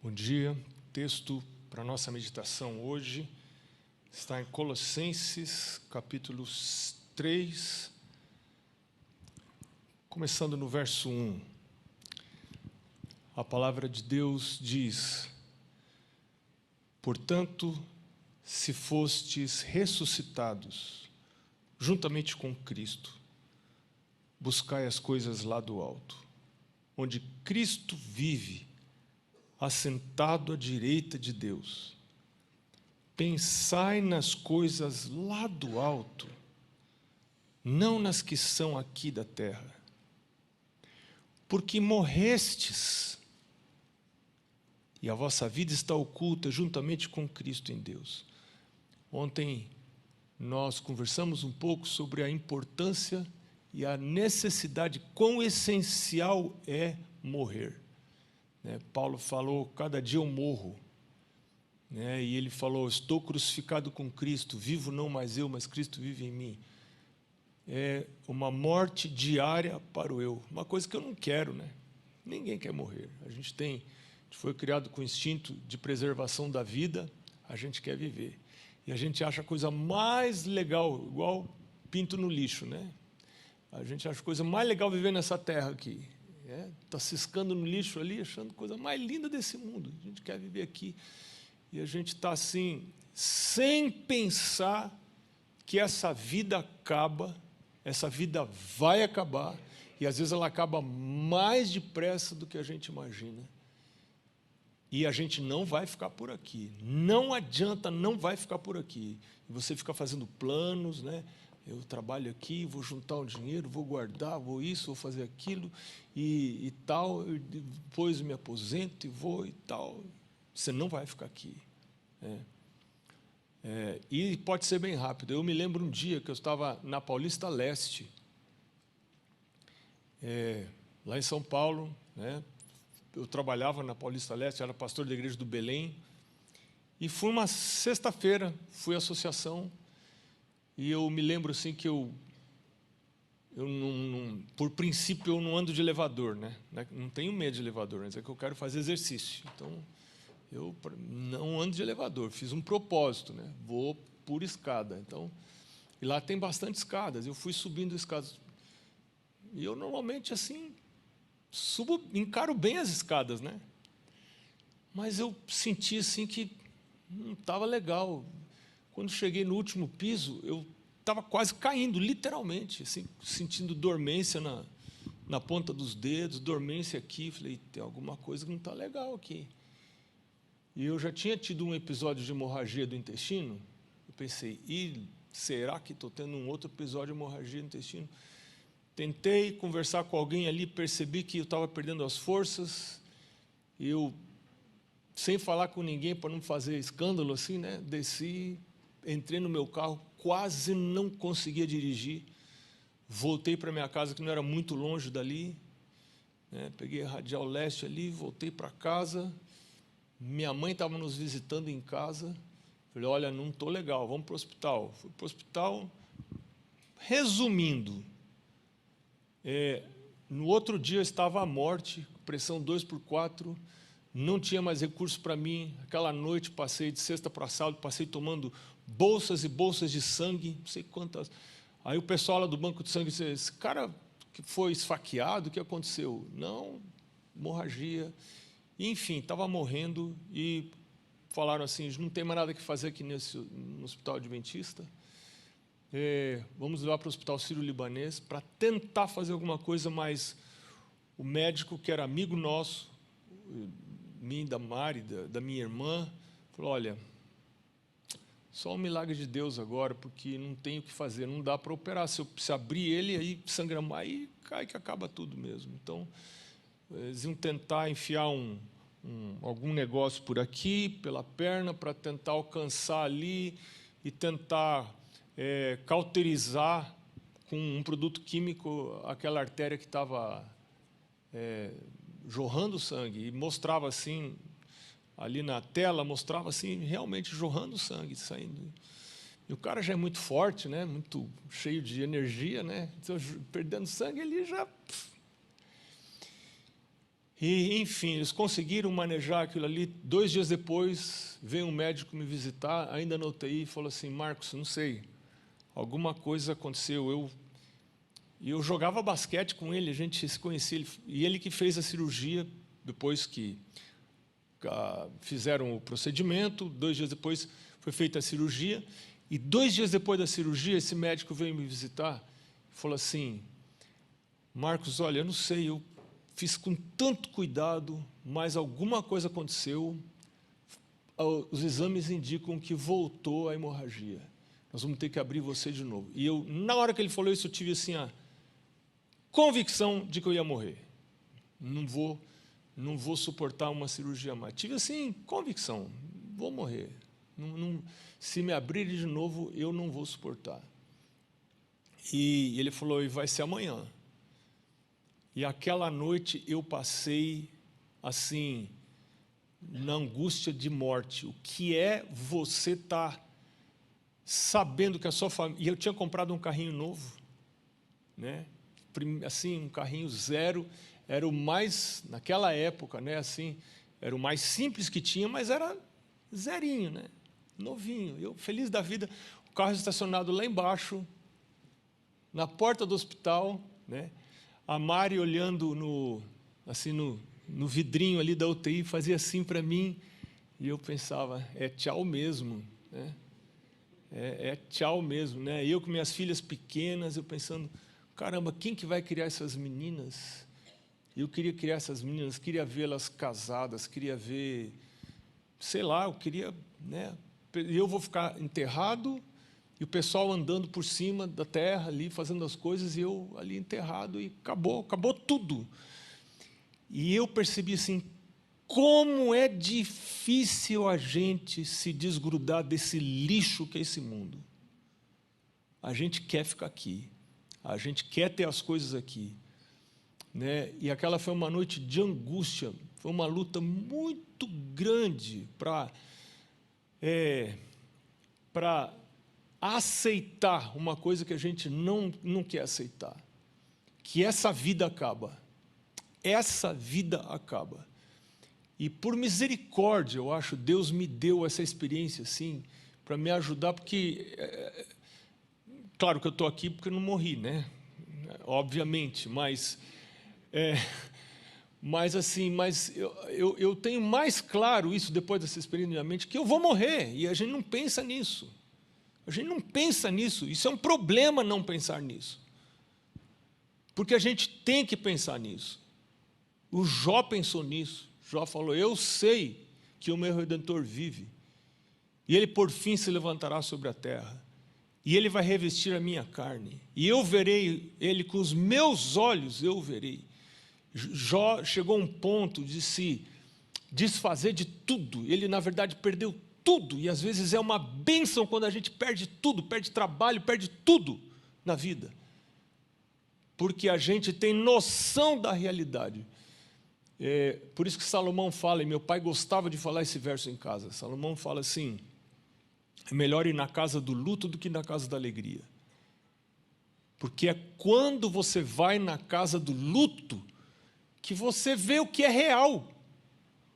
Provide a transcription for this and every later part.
Bom dia. O texto para a nossa meditação hoje está em Colossenses, capítulo 3, começando no verso 1. A palavra de Deus diz: Portanto, se fostes ressuscitados juntamente com Cristo, buscai as coisas lá do alto, onde Cristo vive, assentado à direita de Deus. Pensai nas coisas lá do alto, não nas que são aqui da terra. Porque morrestes, e a vossa vida está oculta juntamente com Cristo em Deus. Ontem nós conversamos um pouco sobre a importância e a necessidade, quão essencial é morrer. Paulo falou, cada dia eu morro. E ele falou, estou crucificado com Cristo, vivo não mais eu, mas Cristo vive em mim. É uma morte diária para o eu, uma coisa que eu não quero, Ninguém quer morrer. A gente foi criado com o instinto de preservação da vida, a gente quer viver. E a gente acha a coisa mais legal, igual pinto no lixo, A gente acha a coisa mais legal viver nessa terra aqui. Está ciscando no lixo ali, achando a coisa mais linda desse mundo. A gente quer viver aqui. E a gente está assim, sem pensar que essa vida acaba, essa vida vai acabar, e às vezes ela acaba mais depressa do que a gente imagina. E a gente não vai ficar por aqui. Não adianta, não vai ficar por aqui. E você fica fazendo planos, Eu trabalho aqui, vou juntar um dinheiro, vou guardar, vou isso, vou fazer aquilo e tal, depois me aposento e vou e tal. Você não vai ficar aqui. E pode ser bem rápido. Eu me lembro um dia que eu estava na Paulista Leste, lá em São Paulo, Eu trabalhava na Paulista Leste, era pastor da igreja do Belém, e fui uma sexta-feira, fui à associação. E eu me lembro assim que eu não, por princípio, eu não ando de elevador, Não tenho medo de elevador, mas é que eu quero fazer exercício. Então, eu não ando de elevador, fiz um propósito, Vou por escada. Então, e lá tem bastante escadas, eu fui subindo escadas. E eu normalmente, assim, encaro bem as escadas, Mas eu senti assim que não estava legal. Quando cheguei no último piso, eu estava quase caindo, literalmente, assim, sentindo dormência na ponta dos dedos, dormência aqui. Falei, tem alguma coisa que não está legal aqui. E eu já tinha tido um episódio de hemorragia do intestino. Eu pensei, será que estou tendo um outro episódio de hemorragia do intestino? Tentei conversar com alguém ali, percebi que eu estava perdendo as forças. Eu, sem falar com ninguém para não fazer escândalo assim, desci. Entrei no meu carro, quase não conseguia dirigir. Voltei para minha casa, que não era muito longe dali. Peguei a Radial Leste ali, voltei para casa. Minha mãe estava nos visitando em casa. Falei, olha, não estou legal, vamos para o hospital. Fui para o hospital. Resumindo, no outro dia eu estava à morte, pressão 2/4, não tinha mais recurso para mim. Aquela noite, passei de sexta para sábado, passei tomando bolsas e bolsas de sangue, não sei quantas. Aí o pessoal lá do banco de sangue disse, esse cara que foi esfaqueado, o que aconteceu? Não, hemorragia. Enfim, estava morrendo e falaram assim, não tem mais nada que fazer aqui no hospital adventista. Vamos levar para o hospital sírio-libanês para tentar fazer alguma coisa, mas o médico, que era amigo nosso, mim, da Mari, da minha irmã, falou, olha, só um milagre de Deus agora, porque não tem o que fazer, não dá para operar. Se abrir ele, aí sangra mais, aí cai que acaba tudo mesmo. Então, eles iam tentar enfiar algum negócio por aqui, pela perna, para tentar alcançar ali e tentar cauterizar com um produto químico aquela artéria que estava jorrando sangue. E mostrava assim, ali na tela, mostrava assim, realmente jorrando sangue, saindo. E o cara já é muito forte, muito cheio de energia, Então, perdendo sangue, ele já... E, enfim, eles conseguiram manejar aquilo ali. 2 dias depois, veio um médico me visitar, ainda na UTI, e falou assim: Marcos, não sei, alguma coisa aconteceu. Eu jogava basquete com ele, a gente se conhecia, e ele que fez a cirurgia, depois que fizeram o procedimento. 2 dias depois foi feita a cirurgia, e 2 dias depois da cirurgia, esse médico veio me visitar e falou assim: Marcos, olha, eu não sei, eu fiz com tanto cuidado, mas alguma coisa aconteceu, os exames indicam que voltou a hemorragia. Nós vamos ter que abrir você de novo. E eu, na hora que ele falou isso, eu tive assim a convicção de que eu ia morrer. Não vou suportar uma cirurgia mais. Tive assim, convicção, vou morrer. Se me abrirem de novo, eu não vou suportar. E ele falou: e vai ser amanhã. E aquela noite eu passei assim, na angústia de morte. O que é você estar sabendo que a sua família... E eu tinha comprado um carrinho novo, né? Assim, um carrinho zero, era o mais, naquela época, né? Assim, era o mais simples que tinha, mas era zerinho, né? Novinho. Eu, feliz da vida, o carro estacionado lá embaixo, na porta do hospital, né? A Mari olhando no vidrinho ali da UTI, fazia assim para mim, e eu pensava: é tchau mesmo, né? É tchau mesmo, né? Eu com minhas filhas pequenas, eu pensando: caramba, quem que vai criar essas meninas? Eu queria criar essas meninas, queria vê-las casadas, queria ver, sei lá, eu queria, né? Eu vou ficar enterrado, e o pessoal andando por cima da terra ali, fazendo as coisas, e eu ali enterrado, e acabou tudo. E eu percebi assim, como é difícil a gente se desgrudar desse lixo que é esse mundo. A gente quer ficar aqui, a gente quer ter as coisas aqui, né? E aquela foi uma noite de angústia, foi uma luta muito grande para aceitar uma coisa que a gente não quer aceitar, que essa vida acaba. Essa vida acaba. E por misericórdia, eu acho, Deus me deu essa experiência assim, para me ajudar, porque, claro que eu estou aqui porque eu não morri, né? Obviamente, mas eu tenho mais claro isso depois dessa experiência na minha mente, que eu vou morrer, e a gente não pensa nisso. A gente não pensa nisso, isso é um problema não pensar nisso. Porque a gente tem que pensar nisso. O Jó pensou nisso. Jó falou: eu sei que o meu Redentor vive, e ele por fim se levantará sobre a terra, e ele vai revestir a minha carne, e eu verei ele com os meus olhos, eu verei. Jó chegou a um ponto de se desfazer de tudo. Ele, na verdade, perdeu tudo, e às vezes é uma bênção quando a gente perde tudo, perde trabalho, perde tudo na vida, porque a gente tem noção da realidade. Por isso que Salomão fala, e meu pai gostava de falar esse verso em casa, Salomão fala assim: é melhor ir na casa do luto do que na casa da alegria, porque é quando você vai na casa do luto que você vê o que é real.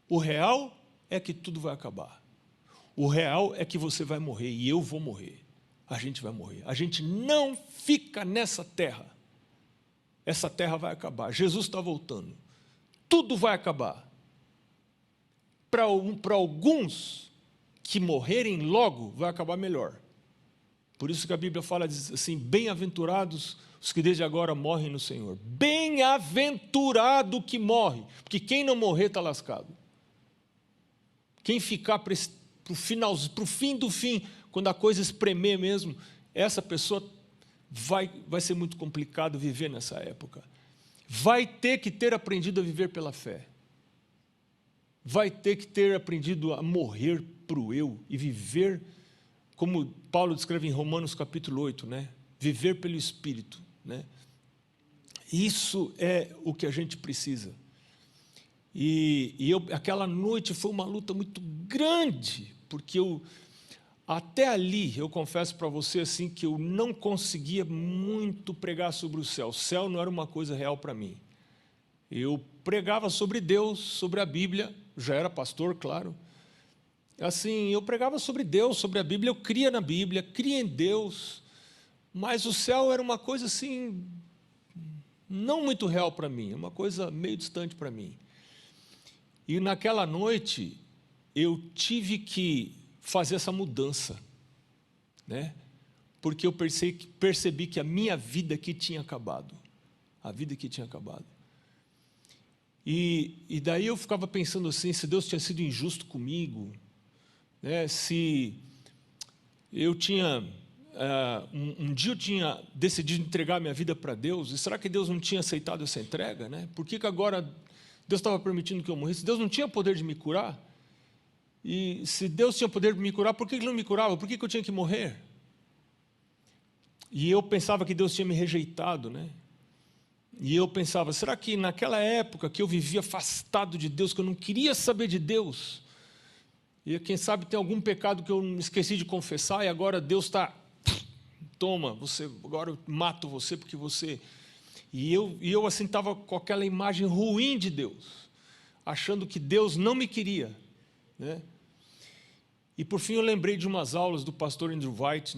O real é que tudo vai acabar. O real é que você vai morrer, e eu vou morrer. A gente vai morrer. A gente não fica nessa terra. Essa terra vai acabar. Jesus está voltando. Tudo vai acabar. Para alguns que morrerem logo, vai acabar melhor. Por isso que a Bíblia fala, diz assim: bem-aventurados os que desde agora morrem no Senhor. Bem-aventurado que morre, porque quem não morrer está lascado. Quem ficar para o fim do fim, quando a coisa espremer mesmo, essa pessoa vai ser muito complicado viver nessa época. Vai ter que ter aprendido a viver pela fé. Vai ter que ter aprendido a morrer para o eu e viver, como Paulo descreve em Romanos capítulo 8, né? Viver pelo Espírito, né? Isso é o que a gente precisa. Aquela noite foi uma luta muito grande, porque até ali, eu confesso para você assim, que eu não conseguia muito pregar sobre o céu. O céu não era uma coisa real para mim. Eu pregava sobre Deus, sobre a Bíblia, já era pastor, claro. Assim, eu pregava sobre Deus, sobre a Bíblia, eu cria na Bíblia, cria em Deus, mas o céu era uma coisa assim, não muito real para mim, uma coisa meio distante para mim. E naquela noite, eu tive que fazer essa mudança, né? Porque eu percebi que a minha vida aqui tinha acabado. A vida aqui tinha acabado. E daí eu ficava pensando assim, se Deus tinha sido injusto comigo, né? Se eu tinha... um dia eu tinha decidido entregar minha vida para Deus, e será que Deus não tinha aceitado essa entrega, né? Por que agora Deus estava permitindo que eu morresse? Deus não tinha poder de me curar? E se Deus tinha poder de me curar, por que Ele não me curava? Por que eu tinha que morrer? E eu pensava que Deus tinha me rejeitado, né? E eu pensava, será que naquela época que eu vivia afastado de Deus, que eu não queria saber de Deus, e quem sabe tem algum pecado que eu esqueci de confessar, e agora Deus está, toma, agora eu mato você porque você... E eu assim estava com aquela imagem ruim de Deus, achando que Deus não me queria, né? E por fim eu lembrei de umas aulas do pastor Andrew White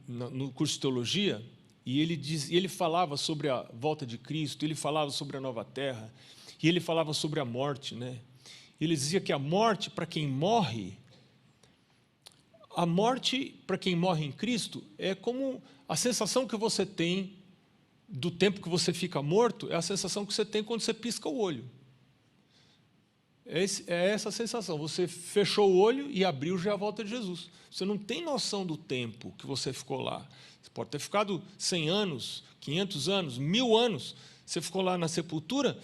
no curso de teologia, e ele falava sobre a volta de Cristo, ele falava sobre a nova terra, e ele falava sobre a morte, né? Ele dizia que a morte, para quem morre em Cristo, é como a sensação que você tem do tempo que você fica morto, é a sensação que você tem quando você pisca o olho. É essa sensação, você fechou o olho e abriu já a volta de Jesus. Você não tem noção do tempo que você ficou lá. Você pode ter ficado 100 anos, 500 anos, 1000 anos, você ficou lá na sepultura,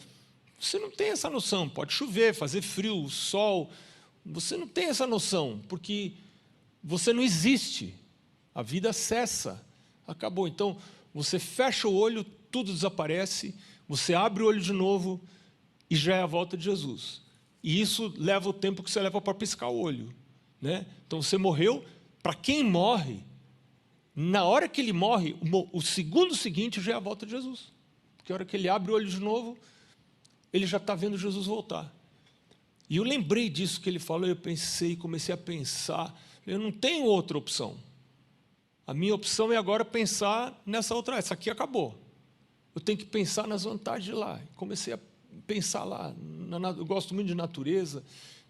você não tem essa noção. Pode chover, fazer frio, sol, você não tem essa noção, porque você não existe, a vida cessa, acabou. Então, você fecha o olho, tudo desaparece, você abre o olho de novo e já é a volta de Jesus. E isso leva o tempo que você leva para piscar o olho, né? Então, você morreu. Para quem morre, na hora que ele morre, o segundo seguinte já é a volta de Jesus. Porque a hora que ele abre o olho de novo, ele já está vendo Jesus voltar. E eu lembrei disso que ele falou, eu pensei, comecei a pensar, eu não tenho outra opção. A minha opção é agora pensar nessa outra, essa aqui acabou. Eu tenho que pensar nas vantagens de lá. Comecei a pensar lá, eu gosto muito de natureza,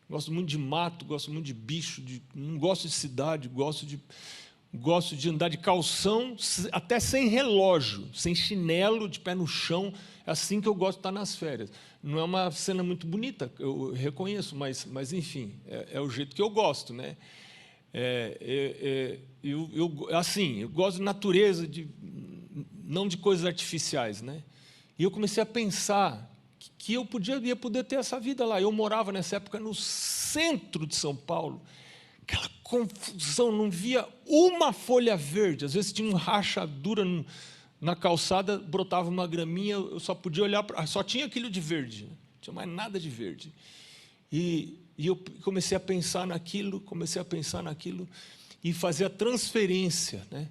gosto muito de mato, gosto muito de bicho, não gosto de cidade, gosto de andar de calção, até sem relógio, sem chinelo, de pé no chão, é assim que eu gosto de estar nas férias. Não é uma cena muito bonita, eu reconheço, mas enfim, é o jeito que eu gosto, né? Eu gosto de natureza, não de coisas artificiais, né? E eu comecei a pensar que eu ia poder ter essa vida lá. Eu morava nessa época no centro de São Paulo, aquela confusão, não via uma folha verde, às vezes tinha uma rachadura na calçada, brotava uma graminha, eu só podia olhar, só tinha aquilo de verde, não tinha mais nada de verde. E eu comecei a pensar naquilo, e fazer a transferência, né?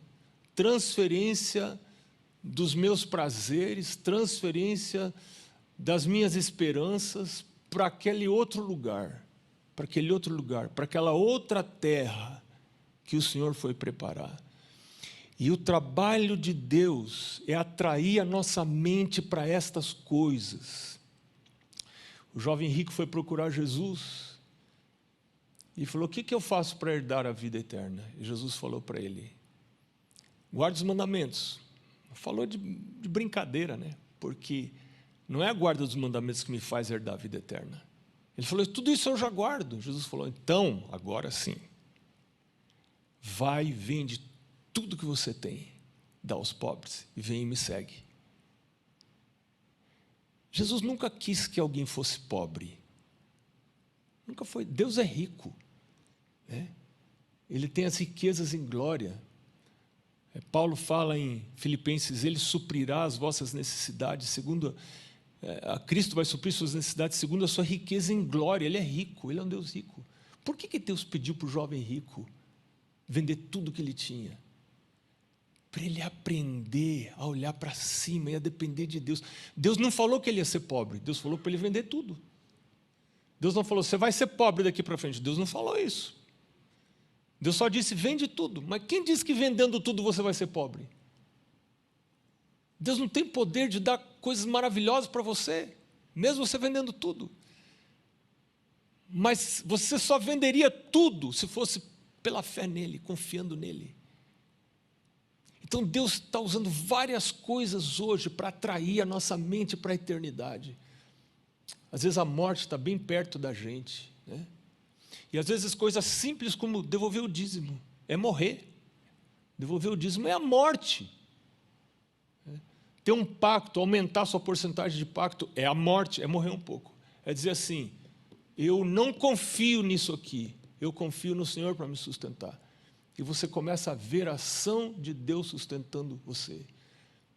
Transferência dos meus prazeres, transferência das minhas esperanças para aquele outro lugar, para aquela outra terra que o Senhor foi preparar. E o trabalho de Deus é atrair a nossa mente para estas coisas. O jovem rico foi procurar Jesus e falou, o que eu faço para herdar a vida eterna? E Jesus falou para ele, guarde os mandamentos. Falou de brincadeira, né? Porque não é a guarda dos mandamentos que me faz herdar a vida eterna. Ele falou, tudo isso eu já guardo. Jesus falou, então, agora sim, vai e vende tudo que você tem, dá aos pobres e vem e me segue. Jesus nunca quis que alguém fosse pobre. Nunca foi. Deus é rico, né? Ele tem as riquezas em glória. Paulo fala em Filipenses, Ele suprirá as vossas necessidades, segundo a Cristo vai suprir suas necessidades, segundo a sua riqueza em glória. Ele é rico, Ele é um Deus rico. Por que Deus pediu para o jovem rico vender tudo que ele tinha? para ele aprender a olhar para cima e a depender de Deus. Deus não falou que ele ia ser pobre, Deus falou para ele vender tudo. Deus não falou, você vai ser pobre daqui para frente. Deus não falou isso. Deus só disse, vende tudo. Mas quem disse que vendendo tudo você vai ser pobre? Deus não tem poder de dar coisas maravilhosas para você, mesmo você vendendo tudo. Mas você só venderia tudo se fosse pela fé nele, confiando nele. Então Deus está usando várias coisas hoje para atrair a nossa mente para a eternidade. Às vezes a morte está bem perto da gente, né? E às vezes coisas simples como devolver o dízimo, é morrer. Devolver o dízimo é a morte. Ter um pacto, aumentar a sua porcentagem de pacto, é a morte, é morrer um pouco. É dizer assim, eu não confio nisso aqui, eu confio no Senhor para me sustentar. E você começa a ver a ação de Deus sustentando você.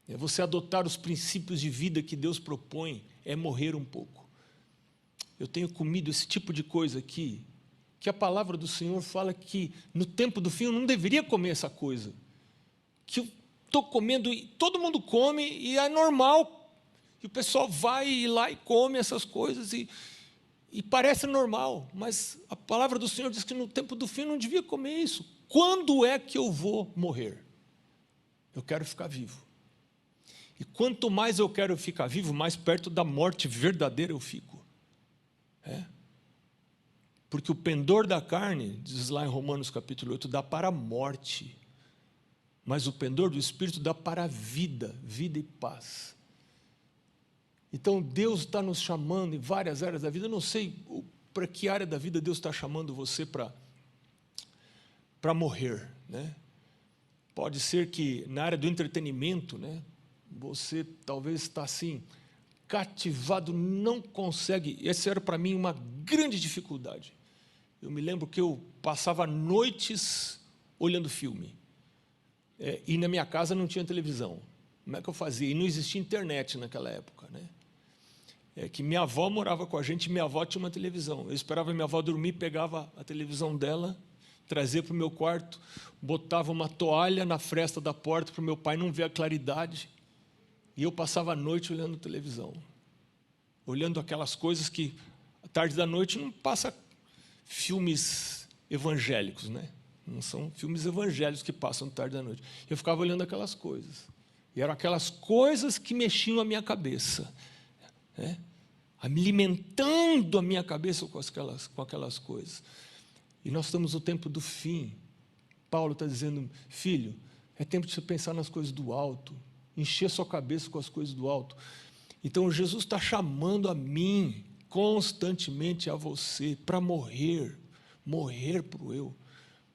É você adotar os princípios de vida que Deus propõe, é morrer um pouco. Eu tenho comido esse tipo de coisa aqui, que a palavra do Senhor fala que no tempo do fim eu não deveria comer essa coisa. Que eu estou comendo, e todo mundo come e é normal. E o pessoal vai lá e come essas coisas e parece normal. Mas a palavra do Senhor diz que no tempo do fim eu não devia comer isso. Quando é que eu vou morrer? Eu quero ficar vivo. E quanto mais eu quero ficar vivo, mais perto da morte verdadeira eu fico. Porque o pendor da carne, diz lá em Romanos capítulo 8, dá para a morte. Mas o pendor do Espírito dá para a vida, vida e paz. Então Deus está nos chamando em várias áreas da vida. Eu não sei para que área da vida Deus está chamando você para morrer, né? Pode ser que na área do entretenimento, né, você talvez está assim, cativado, não consegue. Essa era para mim uma grande dificuldade. Eu me lembro que eu passava noites olhando filme. E na minha casa não tinha televisão. Como é que eu fazia? E não existia internet naquela época, né? Que minha avó morava com a gente e minha avó tinha uma televisão. Eu esperava minha avó dormir, pegava a televisão dela, trazia para o meu quarto, botava uma toalha na fresta da porta para o meu pai não ver a claridade. E eu passava a noite olhando televisão. Olhando aquelas coisas que, à tarde da noite, não passa filmes evangélicos, né? Não são filmes evangélicos que passam à tarde da noite. Eu ficava olhando aquelas coisas. E eram aquelas coisas que mexiam a minha cabeça, né? Alimentando a minha cabeça com aquelas coisas. E nós estamos no tempo do fim. Paulo está dizendo, filho, é tempo de você pensar nas coisas do alto, encher sua cabeça com as coisas do alto. Então, Jesus está chamando a mim, constantemente a você, para morrer para o eu,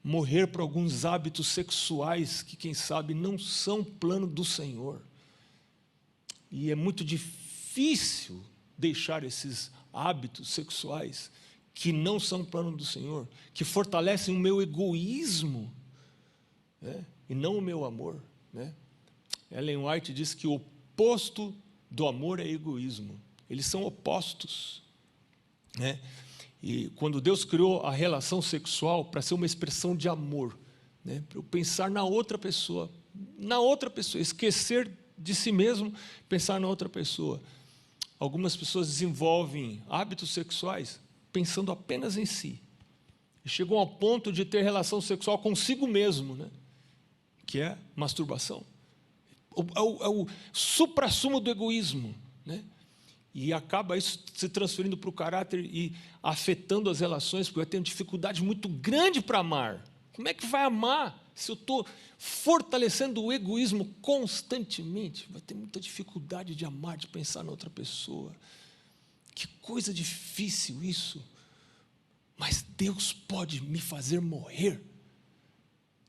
morrer para alguns hábitos sexuais que, quem sabe, não são plano do Senhor. E é muito difícil deixar esses hábitos sexuais que não são plano do Senhor, que fortalecem o meu egoísmo, né, e não o meu amor, né? Ellen White diz que o oposto do amor é egoísmo. Eles são opostos, né? E quando Deus criou a relação sexual para ser uma expressão de amor, né, para eu pensar na outra pessoa, esquecer de si mesmo, pensar na outra pessoa. Algumas pessoas desenvolvem hábitos sexuais pensando apenas em si. E chegam ao ponto de ter relação sexual consigo mesmo, né, que é masturbação. É o suprassumo do egoísmo, né? E acaba isso se transferindo para o caráter e afetando as relações, porque eu tenho dificuldade muito grande para amar. Como é que vai amar se eu estou fortalecendo o egoísmo constantemente? Vai ter muita dificuldade de amar, de pensar na outra pessoa. Que coisa difícil isso. Mas Deus pode me fazer morrer.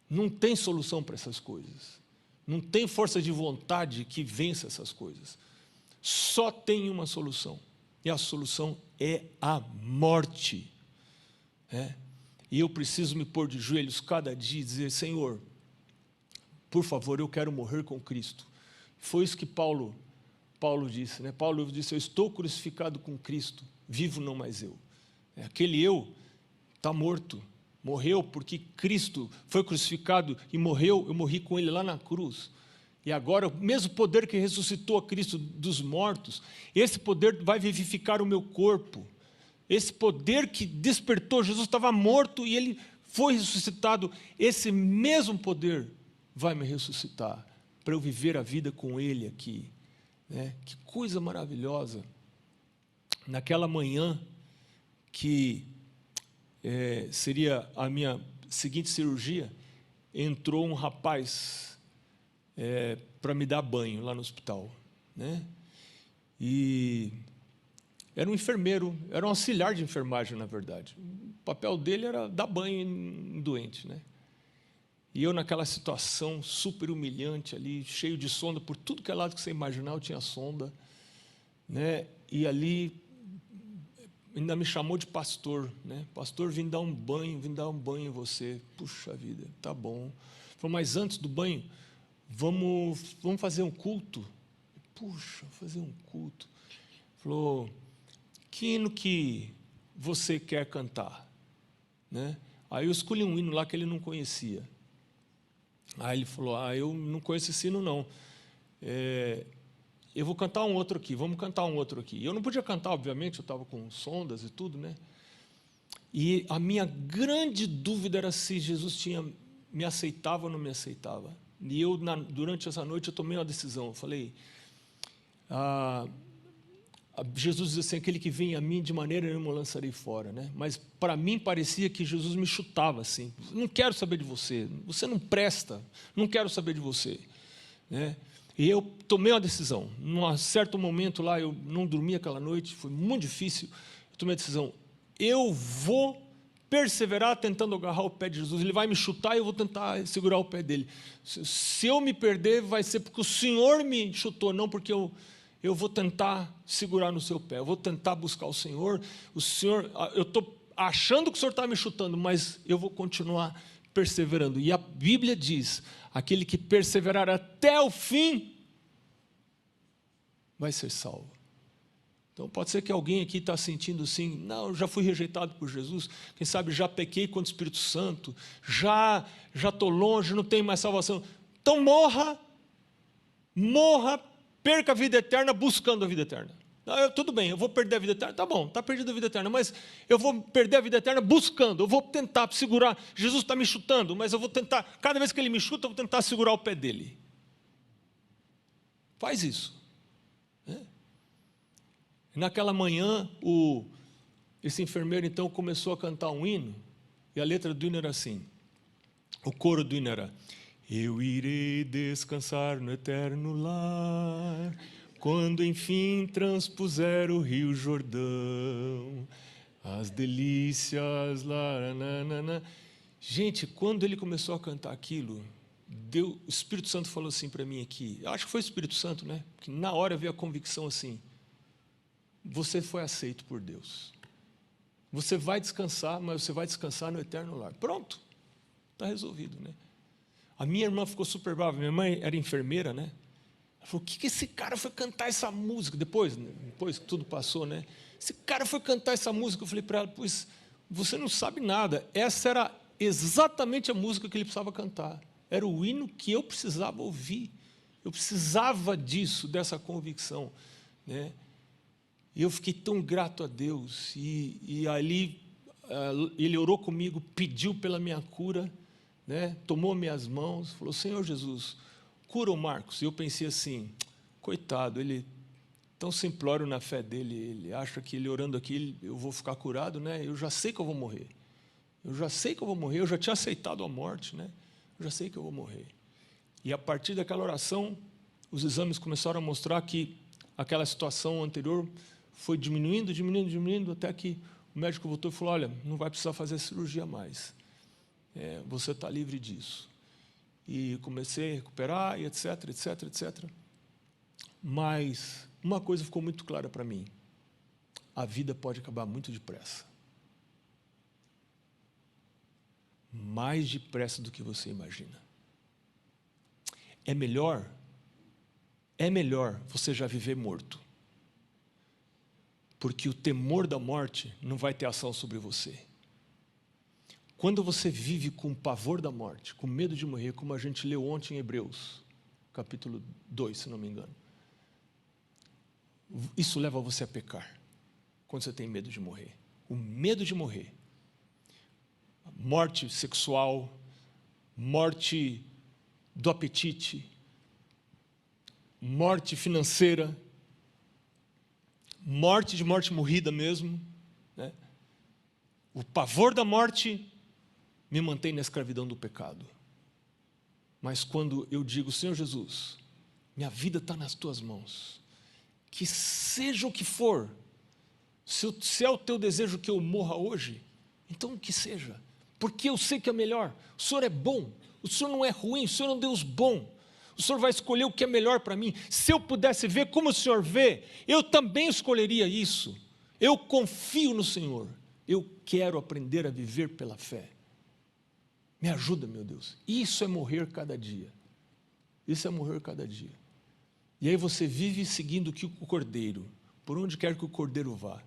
Não tem solução para essas coisas. Não tem força de vontade que vença essas coisas. Só tem uma solução. E a solução é a morte. E eu preciso me pôr de joelhos cada dia e dizer, Senhor, por favor, eu quero morrer com Cristo. Foi isso que Paulo disse, né? Paulo disse, eu estou crucificado com Cristo, vivo não mais eu. Aquele eu está morto, morreu porque Cristo foi crucificado e morreu, eu morri com Ele lá na cruz. E agora, o mesmo poder que ressuscitou a Cristo dos mortos, esse poder vai vivificar o meu corpo. Esse poder que despertou, Jesus estava morto e Ele foi ressuscitado. Esse mesmo poder vai me ressuscitar para eu viver a vida com Ele aqui. Né? Que coisa maravilhosa. Naquela manhã que seria a minha seguinte cirurgia, entrou um rapaz para me dar banho lá no hospital, né? E era um enfermeiro, era um auxiliar de enfermagem, na verdade. O papel dele era dar banho em doente, né? E eu, naquela situação super humilhante ali, cheio de sonda, por tudo que é lado que você imaginar, eu tinha sonda, né? E ali ainda me chamou de pastor, né? Pastor, vim dar um banho em você. Puxa vida, tá bom. Falou, mas antes do banho, vamos fazer um culto. Puxa, fazer um culto. Falou, que hino que você quer cantar? Né? Aí eu escolhi um hino lá que ele não conhecia. Aí ele falou, eu não conheço esse hino não. Eu vou cantar um outro aqui, vamos cantar um outro aqui. Eu não podia cantar, obviamente, eu estava com sondas e tudo, né? E a minha grande dúvida era se Jesus me aceitava ou não me aceitava. E eu, durante essa noite, eu tomei uma decisão. Eu falei, Jesus diz assim, aquele que vem a mim, de maneira nenhuma eu lançarei fora. Né? Mas, para mim, parecia que Jesus me chutava assim. Não quero saber de você, você não presta, não quero saber de você. Né? E eu tomei uma decisão. Num certo momento lá, eu não dormi aquela noite, foi muito difícil. Eu tomei a decisão, eu vou perseverar tentando agarrar o pé de Jesus. Ele vai me chutar e eu vou tentar segurar o pé dele. Se eu me perder, vai ser porque o Senhor me chutou, não porque eu vou tentar segurar no seu pé. Eu vou tentar buscar o Senhor. Eu estou achando que o Senhor está me chutando, mas eu vou continuar perseverando. E a Bíblia diz, aquele que perseverar até o fim, vai ser salvo. Então, pode ser que alguém aqui está sentindo assim, não, eu já fui rejeitado por Jesus, quem sabe já pequei contra o Espírito Santo, já estou longe, não tenho mais salvação. Então, morra, perca a vida eterna buscando a vida eterna. Tudo bem, eu vou perder a vida eterna, tá bom, está perdida a vida eterna, mas eu vou perder a vida eterna buscando, eu vou tentar segurar, Jesus está me chutando, mas eu vou tentar, cada vez que Ele me chuta, eu vou tentar segurar o pé dEle. Faz isso. Naquela manhã, esse enfermeiro, então, começou a cantar um hino, e a letra do hino era assim, o coro do hino era, eu irei descansar no eterno lar, quando enfim transpuser o rio Jordão, as delícias lá, nanana. Gente, quando ele começou a cantar aquilo, o Espírito Santo falou assim para mim aqui, eu acho que foi o Espírito Santo, né? Que na hora veio a convicção assim, você foi aceito por Deus. Você vai descansar, mas você vai descansar no eterno lar. Pronto, está resolvido, né? A minha irmã ficou super brava, minha mãe era enfermeira, né? Ela falou, o que esse cara foi cantar essa música? Depois que tudo passou, né? Esse cara foi cantar essa música. Eu falei para ela, pois você não sabe nada. Essa era exatamente a música que ele precisava cantar. Era o hino que eu precisava ouvir. Eu precisava disso, dessa convicção, né? E eu fiquei tão grato a Deus. E ali ele orou comigo, pediu pela minha cura, né? Tomou minhas mãos, falou, Senhor Jesus, cura o Marcos. E eu pensei assim, coitado, ele tão simplório na fé dele, ele acha que ele orando aqui, eu vou ficar curado, né? Eu já sei que eu vou morrer. Eu já tinha aceitado a morte, né? Eu já sei que eu vou morrer. E a partir daquela oração, os exames começaram a mostrar que aquela situação anterior foi diminuindo, até que o médico voltou e falou, olha, não vai precisar fazer cirurgia mais. Você está livre disso. E comecei a recuperar, e etc. Mas uma coisa ficou muito clara para mim. A vida pode acabar muito depressa. Mais depressa do que você imagina. É melhor você já viver morto. Porque o temor da morte não vai ter ação sobre você. Quando você vive com o pavor da morte, com medo de morrer, como a gente leu ontem em Hebreus, capítulo 2, se não me engano, isso leva você a pecar, quando você tem medo de morrer. O medo de morrer, morte sexual, morte do apetite, morte financeira, morte de morte morrida mesmo, né? O pavor da morte me mantém na escravidão do pecado. Mas quando eu digo, Senhor Jesus, minha vida está nas tuas mãos, que seja o que for, se é o teu desejo que eu morra hoje, então que seja, porque eu sei que é melhor. O Senhor é bom, o Senhor não é ruim, o Senhor é um Deus bom. O Senhor vai escolher o que é melhor para mim. Se eu pudesse ver como o Senhor vê, eu também escolheria isso. Eu confio no Senhor. Eu quero aprender a viver pela fé. Me ajuda, meu Deus. Isso é morrer cada dia. Isso é morrer cada dia. E aí você vive seguindo o Cordeiro. Por onde quer que o Cordeiro vá.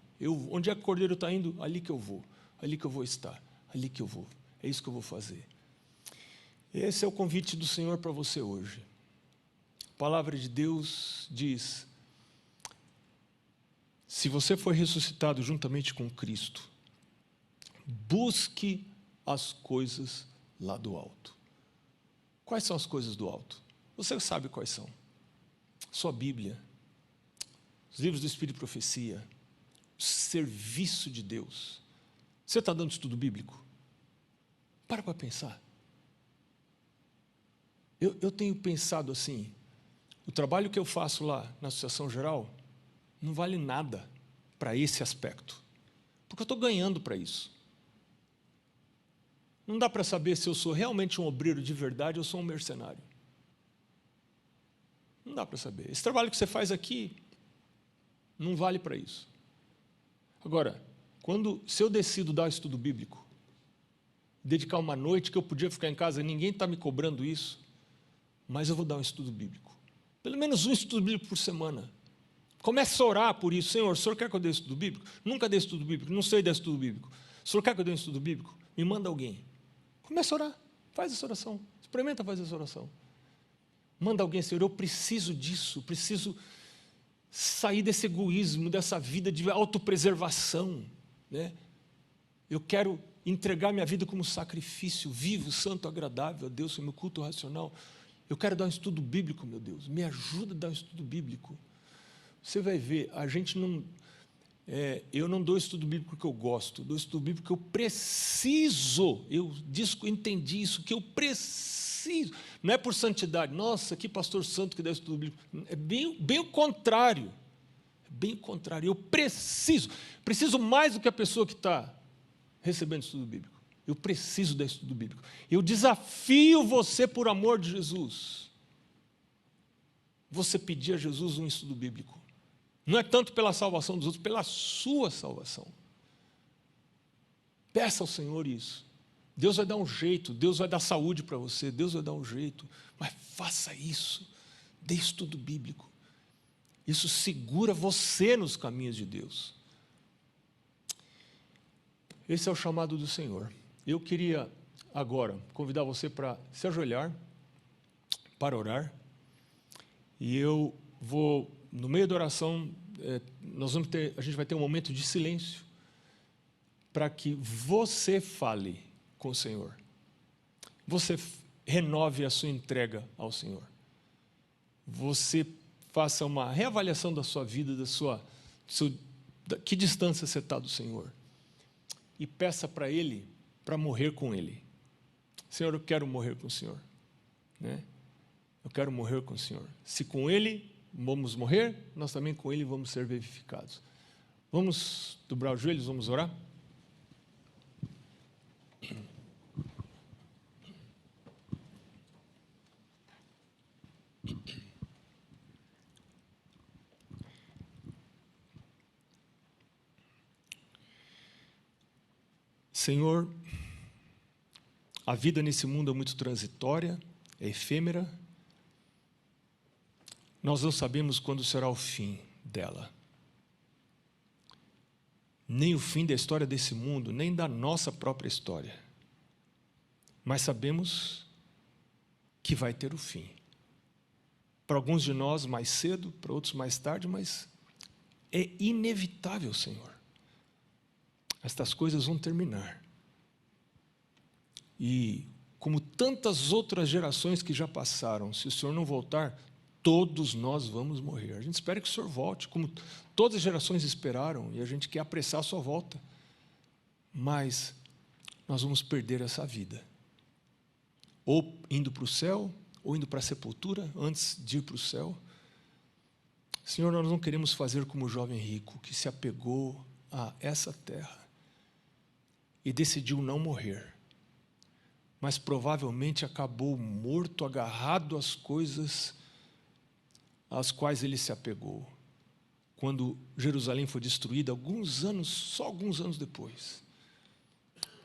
Onde é que o Cordeiro está indo? Ali que eu vou. Ali que eu vou estar. Ali que eu vou. É isso que eu vou fazer. Esse é o convite do Senhor para você hoje. A palavra de Deus diz: se você foi ressuscitado juntamente com Cristo, busque as coisas lá do alto. Quais são as coisas do alto? Você sabe quais são. Sua Bíblia, os livros do Espírito e Profecia, o serviço de Deus. Você está dando estudo bíblico? Para pensar. Eu tenho pensado assim, o trabalho que eu faço lá na Associação Geral não vale nada para esse aspecto, porque eu estou ganhando para isso. Não dá para saber se eu sou realmente um obreiro de verdade ou sou um mercenário. Não dá para saber. Esse trabalho que você faz aqui não vale para isso. Agora, se eu decido dar estudo bíblico, dedicar uma noite que eu podia ficar em casa, ninguém está me cobrando isso, mas eu vou dar um estudo bíblico. Pelo menos um estudo bíblico por semana. Comece a orar por isso. Senhor, o Senhor quer que eu dê estudo bíblico? Nunca dei estudo bíblico, não sei dar estudo bíblico. O Senhor quer que eu dê um estudo bíblico? Me manda alguém. Comece a orar, faz essa oração. Experimenta fazer essa oração. Manda alguém, Senhor, eu preciso disso, preciso sair desse egoísmo, dessa vida de autopreservação, né? Eu quero entregar minha vida como sacrifício vivo, santo, agradável a Deus, meu culto racional. Eu quero dar um estudo bíblico, meu Deus, me ajuda a dar um estudo bíblico. Você vai ver, eu não dou estudo bíblico porque eu gosto, dou estudo bíblico porque eu preciso, eu entendi isso, que eu preciso, não é por santidade, nossa, que pastor santo que dá estudo bíblico, é bem o contrário, eu preciso mais do que a pessoa que está recebendo estudo bíblico. Eu preciso dar estudo bíblico. Eu desafio você, por amor de Jesus, você pedir a Jesus um estudo bíblico. Não é tanto pela salvação dos outros, pela sua salvação. Peça ao Senhor isso. Deus vai dar um jeito, Deus vai dar saúde para você, Deus vai dar um jeito, mas faça isso. Dê estudo bíblico. Isso segura você nos caminhos de Deus. Esse é o chamado do Senhor. Eu queria agora convidar você para se ajoelhar, para e eu vou, no meio da oração, a gente vai ter um momento de silêncio para que você fale com o Senhor. Você renove a sua entrega ao Senhor. Você faça uma reavaliação da sua vida, que distância você está do Senhor. E peça para Ele, para morrer com Ele. Senhor, eu quero morrer com o Senhor. Né? Eu quero morrer com o Senhor. Se com Ele vamos morrer, nós também com Ele vamos ser vivificados. Vamos dobrar os joelhos, vamos orar? Senhor, a vida nesse mundo é muito transitória, é efêmera. Nós não sabemos quando será o fim dela. Nem o fim da história desse mundo, nem da nossa própria história. mas sabemos que vai ter o fim. Para alguns de nós mais cedo, para outros mais tarde, mas é inevitável, Senhor. Estas coisas vão terminar. E, como tantas outras gerações que já passaram, se o Senhor não voltar, todos nós vamos morrer. A gente espera que o Senhor volte, como todas as gerações esperaram, e a gente quer apressar a sua volta. Mas nós vamos perder essa vida. Ou indo para o céu, ou indo para a sepultura, antes de ir para o céu. Senhor, nós não queremos fazer como o jovem rico, que se apegou a essa terra e decidiu não morrer, mas provavelmente acabou morto, agarrado às coisas às quais ele se apegou, quando Jerusalém foi destruída, só alguns anos depois.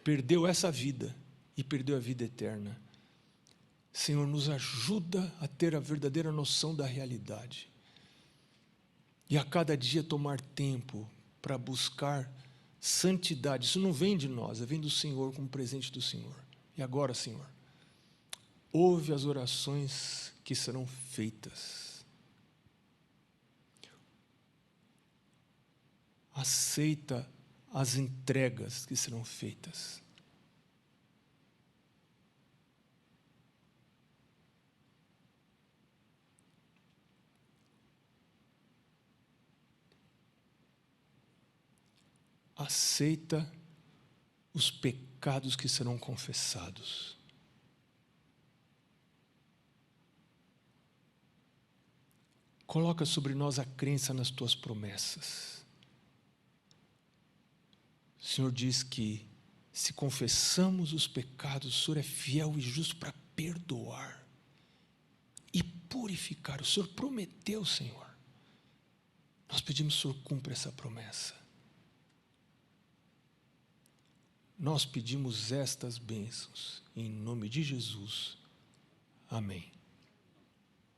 Perdeu essa vida e perdeu a vida eterna. Senhor, nos ajuda a ter a verdadeira noção da realidade. E a cada dia tomar tempo para buscar santidade. Isso não vem de nós, vem do Senhor, como presente do Senhor. E agora, Senhor, ouve as orações que serão feitas. Aceita as entregas que serão feitas. Aceita os pecados que serão confessados. Coloca sobre nós a crença nas tuas promessas. O Senhor diz que se confessamos os pecados, o Senhor é fiel e justo para perdoar e purificar. O Senhor prometeu, Senhor. Nós pedimos que o Senhor cumpra essa promessa. Nós pedimos estas bênçãos, em nome de Jesus. Amém.